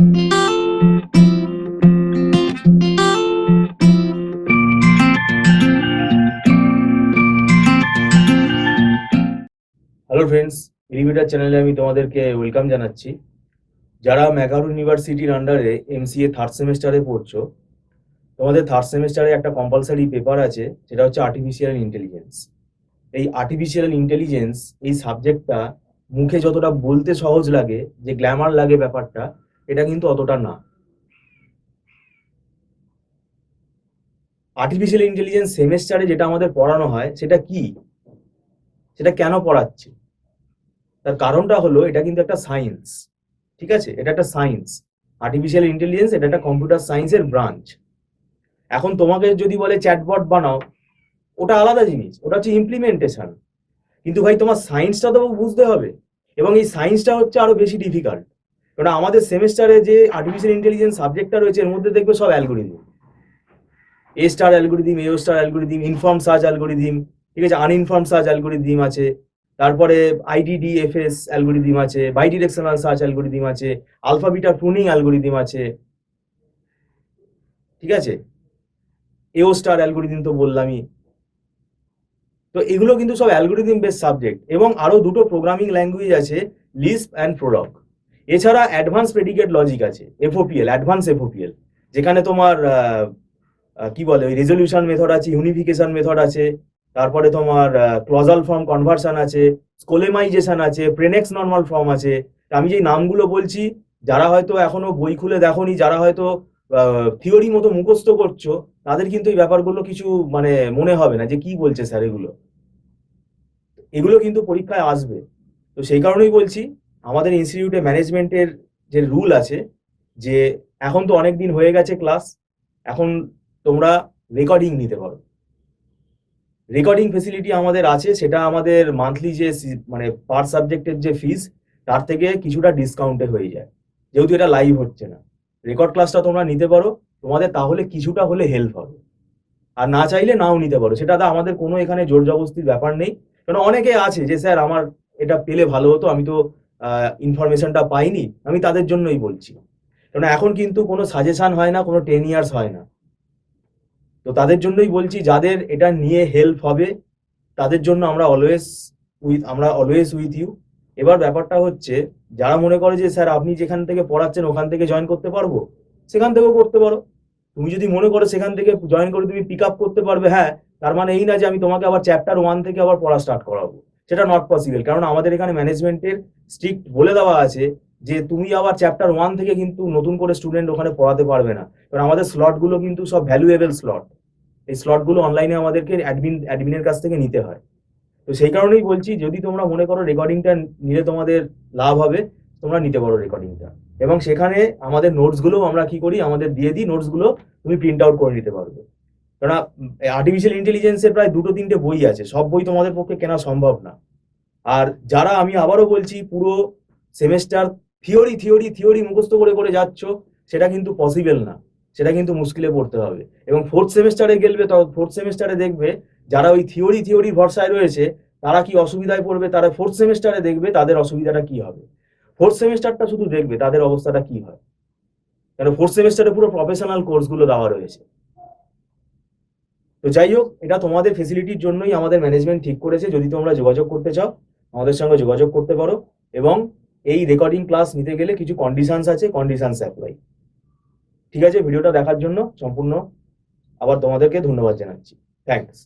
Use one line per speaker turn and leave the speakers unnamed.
Hello friends, elevator চ্যানেলে আমি তোমাদেরকে ওয়েলকাম জানাচ্ছি। যারা ম্যাকাউট ইউনিভার্সিটির আন্ডারে এমসিএ থার্ড সেমিস্টারে পড়ছো, তোমাদের থার্ড সেমিস্টারে একটা কম্পালসারি পেপার আছে, সেটা হচ্ছে আর্টিফিশিয়াল ইন্টেলিজেন্স। এই আর্টিফিশিয়াল ইন্টেলিজেন্স এই সাবজেক্টটা মুখে যতটা বলতে সহজ লাগে, যে গ্ল্যামার লাগে ব্যাপারটা, এটা কিন্তু অতটা না। আর্টিফিশিয়াল ইন্টেলিজেন্স সেমিস্টারে যেটা আমাদের পড়ানো হয় সেটা কি, সেটা কেন পড়াচ্ছে, তার কারণটা হলো এটা কিন্তু একটা সায়েন্স। ঠিক আছে, এটা একটা সায়েন্স। আর্টিফিশিয়াল ইন্টেলিজেন্স এটা একটা কম্পিউটার সায়েন্সের ব্রাঞ্চ। এখন তোমাকে যদি বলে চ্যাটবট বানাও, ওটা আলাদা জিনিস, ওটা হচ্ছে ইমপ্লিমেন্টেশন। কিন্তু ভাই তোমার সায়েন্সটা তো বুঝতে হবে, এবং এই সায়েন্সটা হচ্ছে আরো বেশি ডিফিকাল্ট। কারণ আমাদের সেমিস্টারে যে আর্টিফিশিয়াল ইন্টেলিজেন্স সাবজেক্টটা রয়েছে, এর মধ্যে দেখবে সব অ্যালগোরিদম, এ স্টার অ্যালগোরিদম, এও star algorithm, inform search algorithm, ঠিক আছে, আনইনফর্ম সার্চ অ্যালগোরিদম আছে, তারপরে আইডিডিএফএস অ্যালগোরিদম আছে, বাই ডিরেকশনাল সার্চ অ্যালগোরিদম আছে, আলফা বিটা প্রুনিং অ্যালগোরিদম আছে, ঠিক আছে, এও স্টার অ্যালগোরিদম তো বললামই। তো এগুলো কিন্তু সব অ্যালগোরিদম বেস সাবজেক্ট, এবং আরো দুটো প্রোগ্রামিং ল্যাঙ্গুয়েজ আছে, লিস্প অ্যান্ড প্রোলগ। এছাড়া অ্যাডভান্স প্রেডিকেট লজিক আছে, এফওপিএল, অ্যাডভান্স এফওপিএল, যেখানে তোমার কি বলে ওই রেজলিউশন মেথড আছে, ইউনিফিকেশন মেথড আছে, তারপরে তোমার ক্লজাল ফর্ম কনভার্সন আছে, স্কোলেমাইজেশন আছে, প্রেনেক্স নর্মাল ফর্ম আছে। আমি যে নামগুলো বলছি, যারা হয়তো এখনো বই খুলে দেখোনি, যারা হয়তো থিওরি মতো মুখস্থ করছো, তাদের কিন্তু এই ব্যাপারগুলো কিছু মানে মনে হবে না যে কি বলছে স্যার এগুলো। এগুলো কিন্তু পরীক্ষায় আসবে। তো সেই কারণেই বলছি, আমাদের ইনস্টিটিউটে ম্যানেজমেন্টের যে রুল আছে, যে এখন তো অনেক দিন হয়ে গেছে ক্লাস, এখন তোমরা রেকর্ডিং নিতে পারো। রেকর্ডিং ফেসিলিটি আমাদের আছে, সেটা আমাদের মান্থলি যে মানে পার সাবজেক্টের যে ফিস, তার থেকে কিছুটা ডিসকাউন্টে হয়ে যায়, যেহেতু এটা লাইভ হচ্ছে না। রেকর্ড ক্লাসটা তোমরা নিতে পারো, তোমাদের তাহলে কিছুটা হলে হেল্প হবে। আর না চাইলে নাও নিতে পারো, সেটা আমাদের কোনো এখানে জোর জবরদস্তির ব্যাপার নেই। কারণ অনেকে আছে যে স্যার আমার এটা পেলে ভালো হতো, আমি তো ইনফরমেশনটা পাইনি, আমি তাদের জন্যই বলছি। কারণ এখন কিন্তু কোনো সাজেশন হয় না, কোনো 10 ইয়ার্স হয় না। তো তাদের জন্যই বলছি, যাদের এটা নিয়ে হেল্প হবে তাদের জন্য আমরা অলওয়েজ উইথ ইউ। এবার ব্যাপারটা হচ্ছে, যারা মনে করে যে স্যার আপনি যেখান থেকে পড়াচ্ছেন ওখান থেকে জয়েন করতে পারবো, সেখান থেকেও করতে পারো। তুমি যদি মনে করো সেখান থেকে জয়েন করে তুমি পিক আপ করতে পারবে, হ্যাঁ, তার মানে এই না যে আমি তোমাকে আবার চ্যাপ্টার 1 থেকে আবার পড়া স্টার্ট করাবো, সেটা নট পসিবল। কারণ আমাদের এখানে ম্যানেজমেন্টের স্ট্রিক্ট বলে দেওয়া আছে যে তুমি আবার চ্যাপ্টার 1 থেকে কিন্তু নতুন করে স্টুডেন্ট ওখানে পড়াতে পারবে না। কারণ আমাদের স্লটগুলো কিন্তু সব ভ্যালুয়েবল স্লট, এই স্লটগুলো অনলাইনে আমাদেরকে অ্যাডমিনের কাছ থেকে নিতে হয়। তো সেই কারণেই বলছি, যদি তোমরা মনে করো রেকর্ডিংটা নিলে তোমাদের লাভ হবে, তোমরা নিতে পারো রেকর্ডিংটা। এবং সেখানে আমাদের নোটসগুলো আমরা কি করি, আমাদের দিয়ে দিই, নোটসগুলো তুমি প্রিন্ট আউট করে নিতে পারবে। কারণ আর্টিফিশিয়াল ইন্টেলিজেন্সের প্রায় 2-3টে বই আছে, সব বই তোমাদের পক্ষে কেনা সম্ভব না। আর যারা, আমি আবারও বলছি, পুরো সেমেস্টার থিওরি থিওরি থিওরি মুখস্থ করে করে যাচ্ছ, সেটা কিন্তু পসিবল না, সেটা কিন্তু মুশকিলে পড়তে হবে। এবং ফোর্থ সেমেস্টারে গেলবে, তো ফোর্থ সেমেস্টারে দেখবে যারা ওই থিওরি থিওরি ভরসায় রয়েছে, তারা কি অসুবিধায় পড়বে, তারা ফোর্থ সেমেস্টারে দেখবে তাদের অসুবিধাটা কি হবে। ফোর্থ সেমেস্টারটা শুধু দেখবে তাদের অবস্থাটা কি হয়, কারণ ফোর্থ সেমেস্টারে পুরো প্রফেশনাল কোর্সগুলো দেওয়া রয়েছে। তো যাই হোক, এটা তোমাদের ফেসিলিটির জন্যই আমাদের ম্যানেজমেন্ট ঠিক করেছে। যদি তোমরা যোগাযোগ করতে চাও, আমাদের সঙ্গে যোগাযোগ করতে পারো। এবং এই রেকর্ডিং ক্লাস নিতে গেলে কিছু কন্ডিশনস আছে, কন্ডিশনস অ্যাপ্লাই। ঠিক আছে, ভিডিওটা দেখার জন্য সম্পূর্ণ আবার তোমাদেরকে ধন্যবাদ জানাচ্ছি। থ্যাঙ্কস।